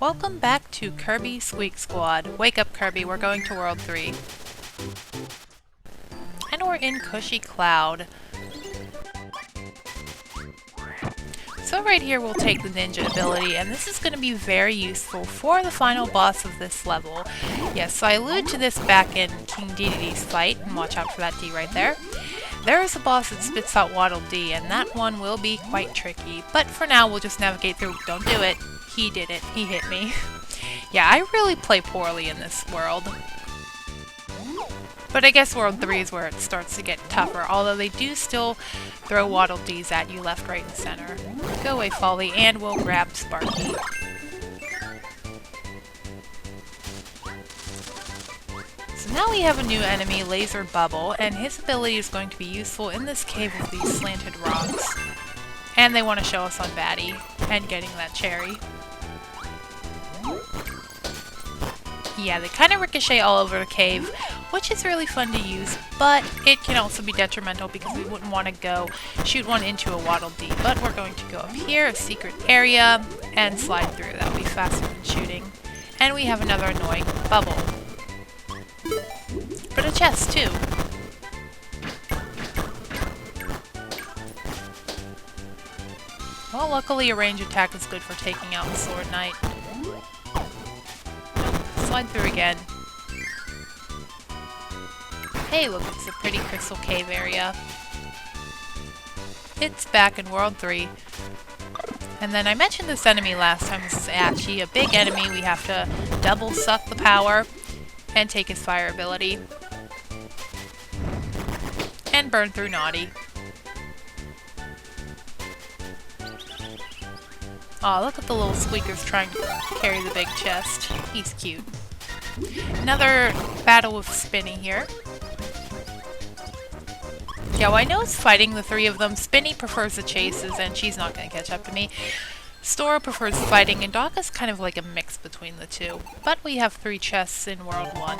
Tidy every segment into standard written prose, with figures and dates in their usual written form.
Welcome back to Kirby Squeak Squad. Wake up, Kirby, we're going to World 3. And we're in Cushy Cloud. So right here we'll take the ninja ability, and this is going to be very useful for the final boss of this level. Yes, so I alluded to this back in King Dedede's fight, and watch out for that D right there. There is a boss that spits out Waddle Dee, and that one will be quite tricky. But for now, we'll just navigate through. Don't do it. He did it. He hit me. Yeah, I really play poorly in this world. But I guess World 3 is where it starts to get tougher, although they do still throw Waddle Dees at you left, right, and center. Go away, Folly, and we'll grab Sparky. So now we have a new enemy, Laser Bubble, and his ability is going to be useful in this cave with these slanted rocks. And they want to show us on Batty and getting that cherry. Yeah, they kind of ricochet all over the cave, which is really fun to use, but it can also be detrimental because we wouldn't want to go shoot one into a Waddle Dee. But we're going to go up here, a secret area, and slide through. That'll be faster than shooting. And we have another annoying bubble. But a chest, too. Well, luckily a range attack is good for taking out the Sword Knight. Slide through again. Hey, look, it's a pretty crystal cave area. It's back in World 3. And then I mentioned this enemy last time. This is Ashy, a big enemy. We have to double suck the power and take his fire ability. And burn through Naughty. Aw, look at the little squeakers trying to carry the big chest. He's cute. Another battle with Spinny here. Yeah, well, I know it's fighting the three of them. Spinny prefers the chases, and she's not going to catch up to me. Stora prefers fighting, and Doc is kind of like a mix between the two. But we have 3 chests in World 1.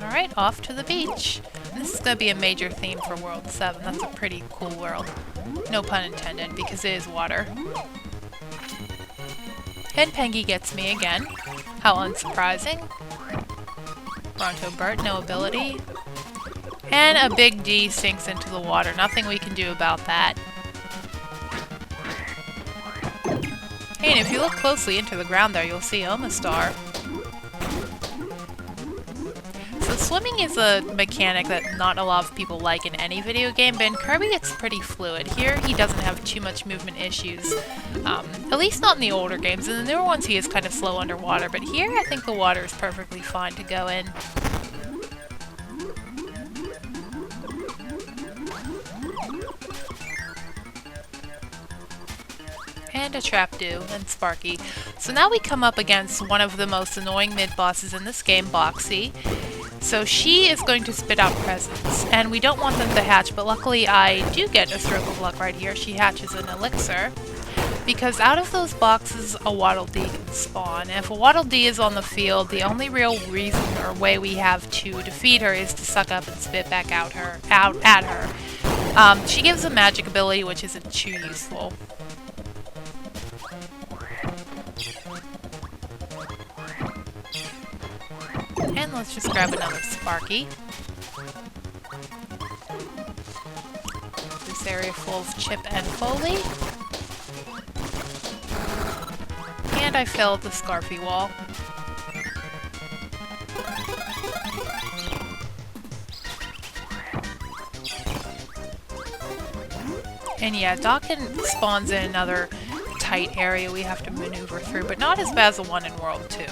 Alright, off to the beach. This is going to be a major theme for World 7. That's a pretty cool world. No pun intended, because it is water. And Pengy gets me again. How unsurprising. Bronto Bert, no ability. And a big D sinks into the water. Nothing we can do about that. Hey, and if you look closely into the ground there, you'll see Omastar. So swimming is a mechanic that not a lot of people like in any video game, but in Kirby it's pretty fluid. Here he doesn't have too much movement issues, at least not in the older games. In the newer ones he is kind of slow underwater, but here I think the water is perfectly fine to go in. And a Trapdew, and Sparky. So now we come up against one of the most annoying mid-bosses in this game, Boxy. So she is going to spit out presents, and we don't want them to hatch, but luckily I do get a stroke of luck right here. She hatches an elixir, because out of those boxes a Waddle Dee can spawn. And if a Waddle Dee is on the field, the only real reason or way we have to defeat her is to suck up and spit back out at her. She gives a magic ability which isn't too useful. And let's just grab another Sparky. This area full of Chip and Foley. And I filled the Scarfy wall. And yeah, Dawkin spawns in another tight area we have to maneuver through, but not as bad as the one in World 2.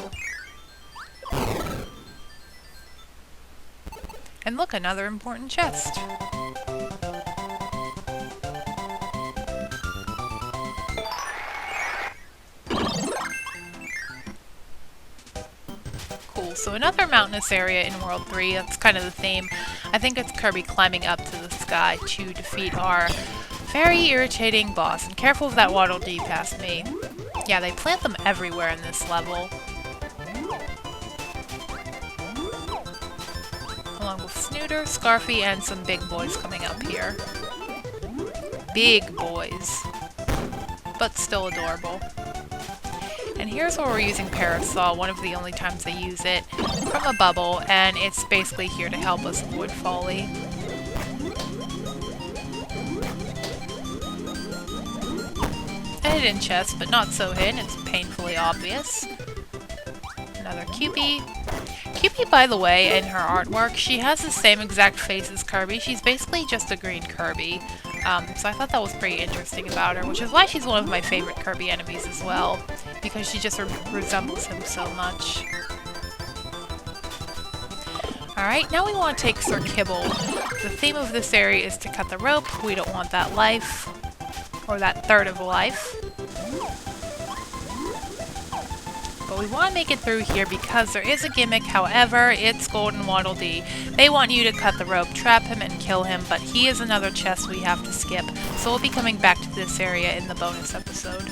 And look, another important chest. Cool, so another mountainous area in World 3, that's kind of the theme. I think it's Kirby climbing up to the sky to defeat our very irritating boss. And careful of that Waddle Dee past me. Yeah, they plant them everywhere in this level. along with Snooter, Scarfy, and some big boys coming up here. Big boys. But still adorable. And here's where we're using Parasol, one of the only times I use it, from a bubble, and it's basically here to help us avoid Folly. A hidden chest, but not so hidden, it's painfully obvious. Another Cupie. Cupie, by the way, in her artwork, she has the same exact face as Kirby. She's basically just a green Kirby. So I thought that was pretty interesting about her, which is why she's one of my favorite Kirby enemies as well, because she just resembles him so much. Alright, now we want to take Sir Kibble. The theme of this area is to cut the rope. We don't want that life, or that third of a life. But we want to make it through here because there is a gimmick. However, it's Golden Waddle Dee. They want you to cut the rope, trap him, and kill him, but he is another chest we have to skip. So we'll be coming back to this area in the bonus episode.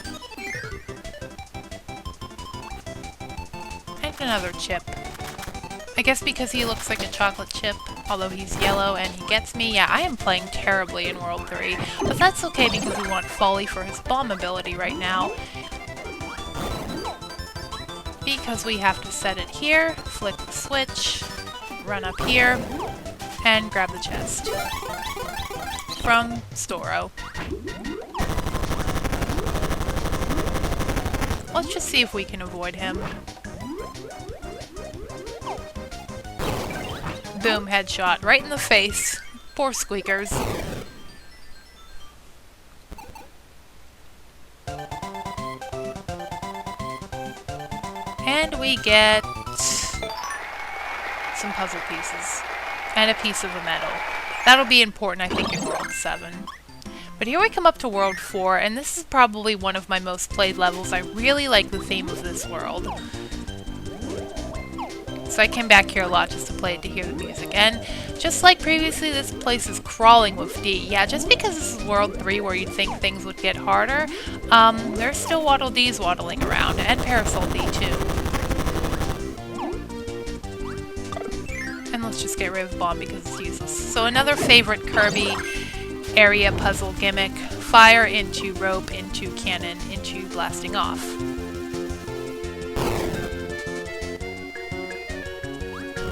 And another chip. I guess because he looks like a chocolate chip, although he's yellow and he gets me. Yeah, I am playing terribly in World 3, but that's okay because we want Folly for his bomb ability right now. Because we have to set it here, flick the switch, run up here, and grab the chest. From Storo. Let's just see if we can avoid him. Boom, headshot, right in the face. Poor squeakers. And we get some puzzle pieces. And a piece of a medal. That'll be important, I think, in World 7. But here we come up to World 4, and this is probably one of my most played levels. I really like the theme of this world. So I came back here a lot just to play it to hear the music. And just like previously, this place is crawling with D. Yeah, just because this is World 3 where you'd think things would get harder, there's still Waddle Dees waddling around, and Parasol Dee too. And let's just get rid of Bomb because it's useless. So another favorite Kirby area puzzle gimmick. Fire into rope, into cannon, into blasting off.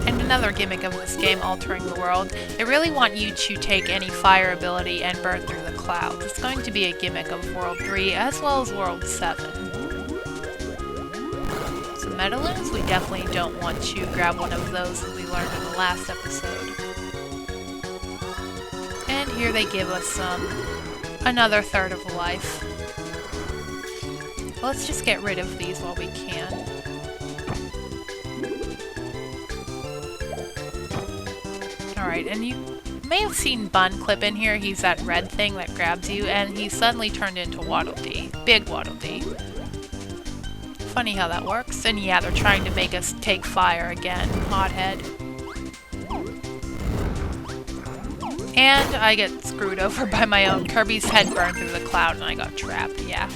And another gimmick of this game, altering the world. They really want you to take any fire ability and burn through the clouds. It's going to be a gimmick of World 3 as well as World 7. So Metaloons, we definitely don't want to grab one of those as we learned in the last episode. And here they give us another third of a life. Let's just get rid of these while we can. Alright, and you may have seen Bun clip in here. He's that red thing that grabs you, and he suddenly turned into Waddle Dee. Big Waddle Dee. Funny how that works. And yeah, they're trying to make us take fire again. Hothead. And I get screwed over by my own. Kirby's head burned through the cloud and I got trapped, yeah.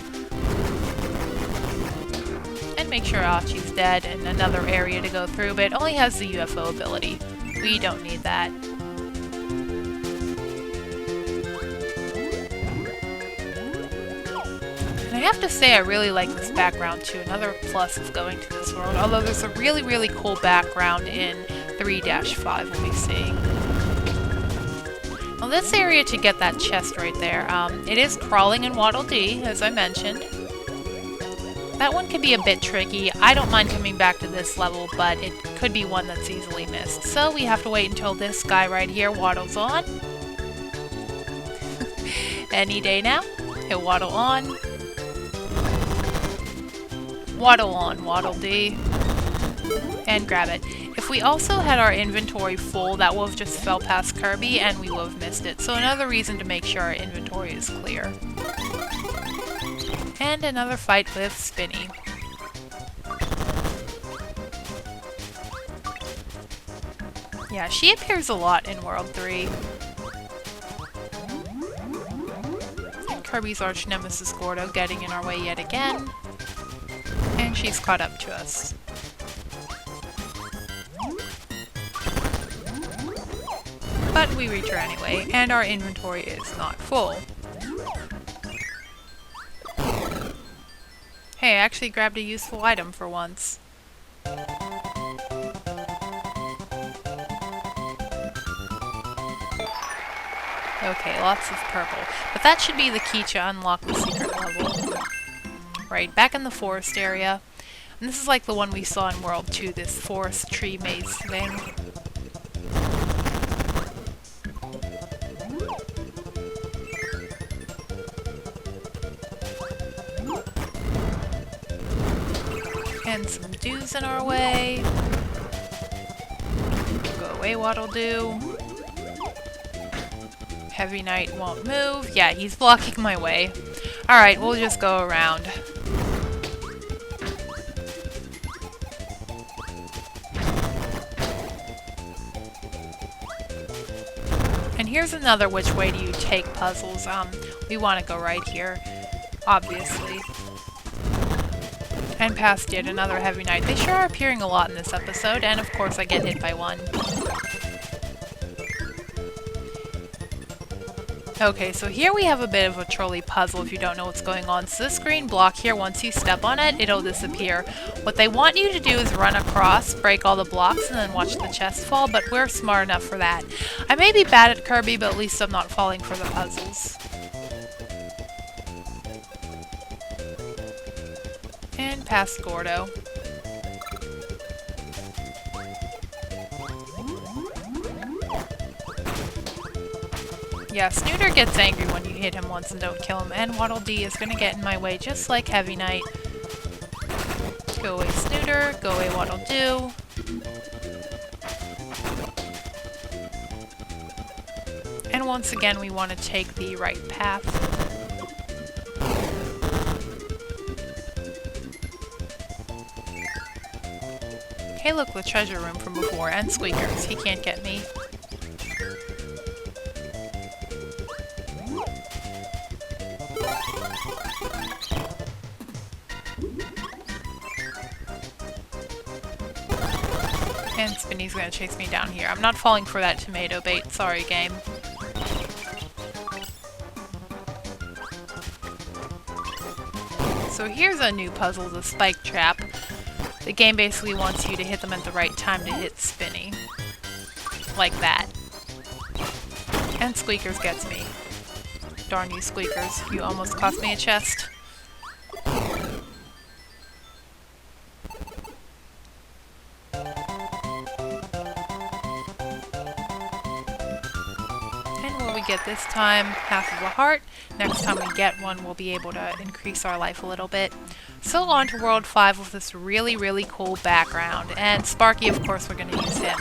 And make sure Achi's dead and another area to go through, but it only has the UFO ability. We don't need that. And I have to say I really like this background too. Another plus of going to this world. Although there's a really, really cool background in 3-5 we'll be seeing. Well, this area to get that chest right there, it is crawling in Waddle Dee, as I mentioned. That one could be a bit tricky. I don't mind coming back to this level, but it could be one that's easily missed. So we have to wait until this guy right here waddles on. Any day now. He'll waddle on. Waddle on, Waddle Dee. And grab it. If we also had our inventory full, that would have just fell past Kirby and we would have missed it. So another reason to make sure our inventory is clear. And another fight with Spinny. Yeah, she appears a lot in World 3. And Kirby's arch nemesis Gordo getting in our way yet again. And she's caught up to us. but we reach her anyway, and our inventory is not full. Hey, I actually grabbed a useful item for once. Okay, lots of purple. But that should be the key to unlock the secret level. Right, back in the forest area. And this is like the one we saw in World 2, this forest tree maze thing. And some dews in our way. Go away, Waddle Dee. Heavy Knight won't move. Yeah, he's blocking my way. Alright, we'll just go around. And here's another which way do you take puzzles. We want to go right here, obviously. And past it, another Heavy Knight. They sure are appearing a lot in this episode, and of course I get hit by one. Okay, so here we have a bit of a trolley puzzle if you don't know what's going on. So this green block here, once you step on it, it'll disappear. What they want you to do is run across, break all the blocks, and then watch the chest fall, but we're smart enough for that. I may be bad at Kirby, but at least I'm not falling for the puzzles. And past Gordo. Yeah, Snooter gets angry when you hit him once and don't kill him, and Waddle Dee is gonna get in my way just like Heavy Knight. Go away, Snooter. Go away, Waddle Dee. And once again, we want to take the right path. Hey, look, the treasure room from before, and Squeakers. He can't get me. And Spinny's gonna chase me down here. I'm not falling for that tomato bait. Sorry, game. So here's a new puzzle, the spike trap. The game basically wants you to hit them at the right time to hit Spinny. Like that. And Squeakers gets me. Darn you, Squeakers. You almost cost me a chest. Get this time half of a heart. Next time we get one, we'll be able to increase our life a little bit. So on to World 5 with this really, really cool background. And Sparky, of course, we're going to use him.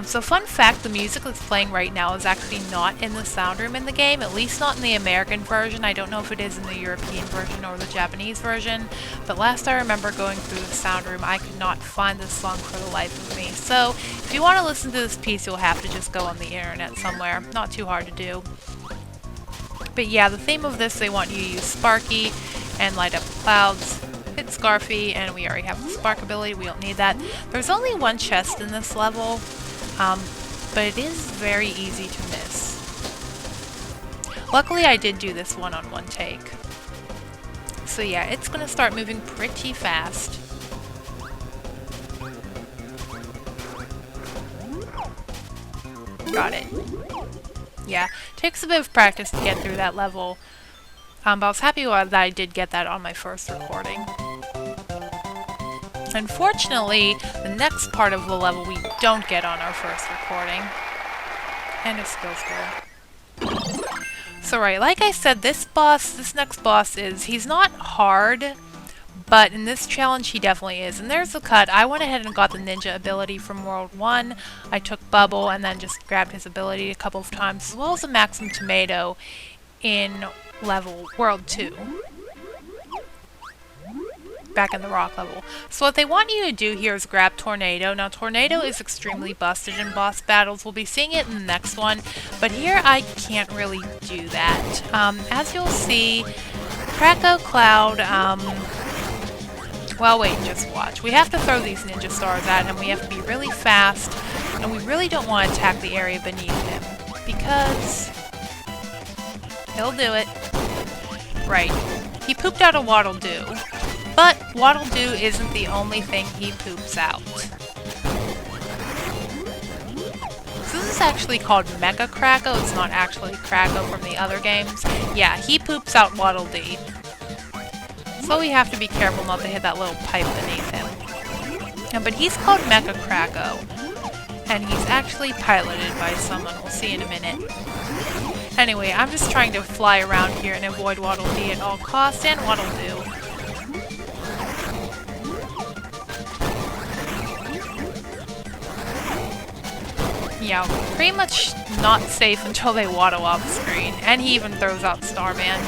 So fun fact, the music that's playing right now is actually not in the sound room in the game, at least not in the American version. I don't know if it is in the European version or the Japanese version, but last I remember going through the sound room, I could not find this song for the life of me. So if you want to listen to this piece, you'll have to just go on the internet somewhere. Not too hard to do. But yeah, the theme of this, they want you to use Sparky and light up the clouds. Hit Scarfy, and we already have the Spark ability. We don't need that. There's only one chest in this level. But it is very easy to miss. Luckily, I did do this one on one take. So yeah, it's gonna start moving pretty fast. Got it. Yeah, takes a bit of practice to get through that level. But I was happy that I did get that on my first recording. Unfortunately, the next part of the level we don't get on our first recording. And a skill score. So right, like I said, this next boss he's not hard, but in this challenge he definitely is. And there's the cut. I went ahead and got the ninja ability from World 1. I took Bubble and then just grabbed his ability a couple of times, as well as a Maxim Tomato in World 2. Back in the rock level. So what they want you to do here is grab Tornado. Now Tornado is extremely busted in boss battles. We'll be seeing it in the next one, but here I can't really do that. As you'll see, Krako Cloud, well wait, just watch. We have to throw these ninja stars at him. We have to be really fast And we really don't want to attack the area beneath him, because he'll do it. Right. He pooped out a Waddle Dee. But Waddle Dee isn't the only thing he poops out. So this is actually called Mecha Kracko. It's not actually Kracko from the other games. Yeah, he poops out Waddle Dee. So we have to be careful not to hit that little pipe beneath him. But he's called Mecha Kracko. And he's actually piloted by someone. We'll see in a minute. Anyway, I'm just trying to fly around here and avoid Waddle Dee at all costs, and Waddle Dee. Yeah, pretty much not safe until they waddle off screen, and he even throws out Starman.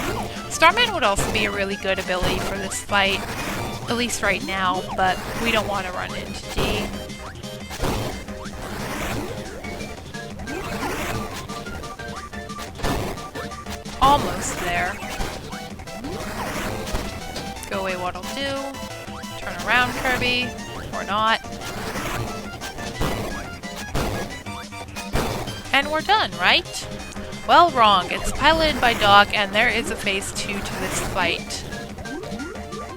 Starman would also be a really good ability for this fight, at least right now, but we don't want to run into Dee. Almost there. Go away, Waddle Dee. Turn around, Kirby. Or not. And we're done, right? Well, wrong. It's piloted by Doc, and there is a phase 2 to this fight.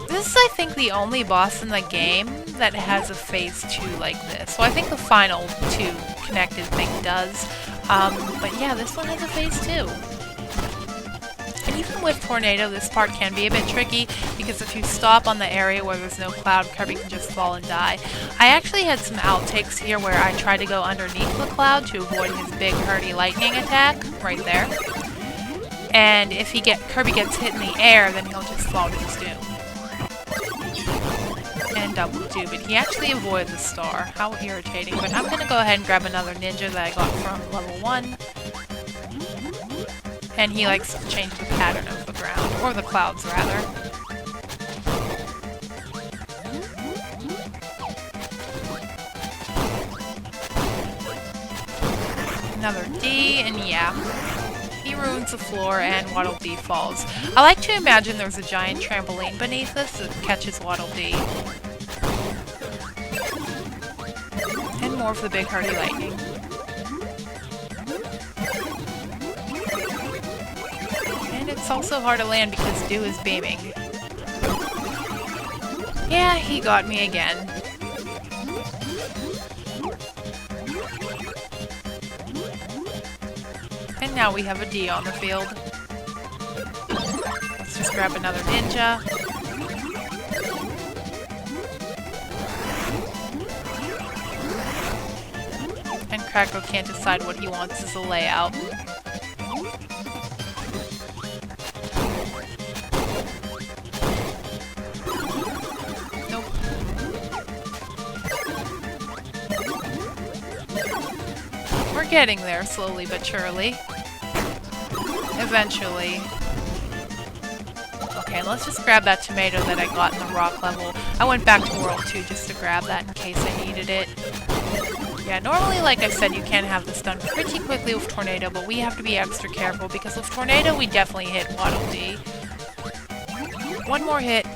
This is, I think, the only boss in the game that has a phase 2 like this. So I think the final 2 connected thing does. But yeah, this one has a phase 2. And even with Tornado, this part can be a bit tricky, because if you stop on the area where there's no cloud, Kirby can just fall and die. I actually had some outtakes here where I tried to go underneath the cloud to avoid his big hurdy lightning attack, right there. And if Kirby gets hit in the air, then he'll just fall to his doom. And double do, but he actually avoided the star. How irritating. But I'm gonna go ahead and grab another ninja that I got from level 1. And he likes to change the pattern of the ground, or the clouds rather. Another Dee, and yeah. He ruins the floor and Waddle Dee falls. I like to imagine there's a giant trampoline beneath us that catches Waddle Dee. And more of the big hurdy lightning. It's also hard to land because Dee is beaming. Yeah, he got me again. And now we have a Dee on the field. Let's just grab another ninja. And Kracko can't decide what he wants as a layout. We're getting there, slowly but surely. Eventually. Okay, let's just grab that tomato that I got in the rock level. I went back to World 2 just to grab that in case I needed it. Yeah, normally, like I said, you can have this done pretty quickly with Tornado, but we have to be extra careful because with Tornado, we definitely hit Waddle Dee. One more hit.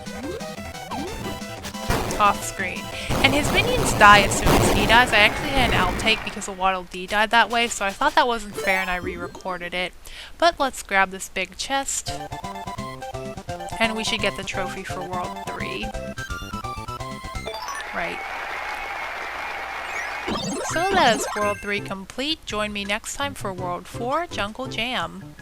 Off screen. And his minions die as soon as he dies. I actually had an outtake because a Waddle Dee died that way, so I thought that wasn't fair and I re-recorded it. But let's grab this big chest. And we should get the trophy for World 3. Right. So that is World 3 complete. Join me next time for World 4, Jungle Jam.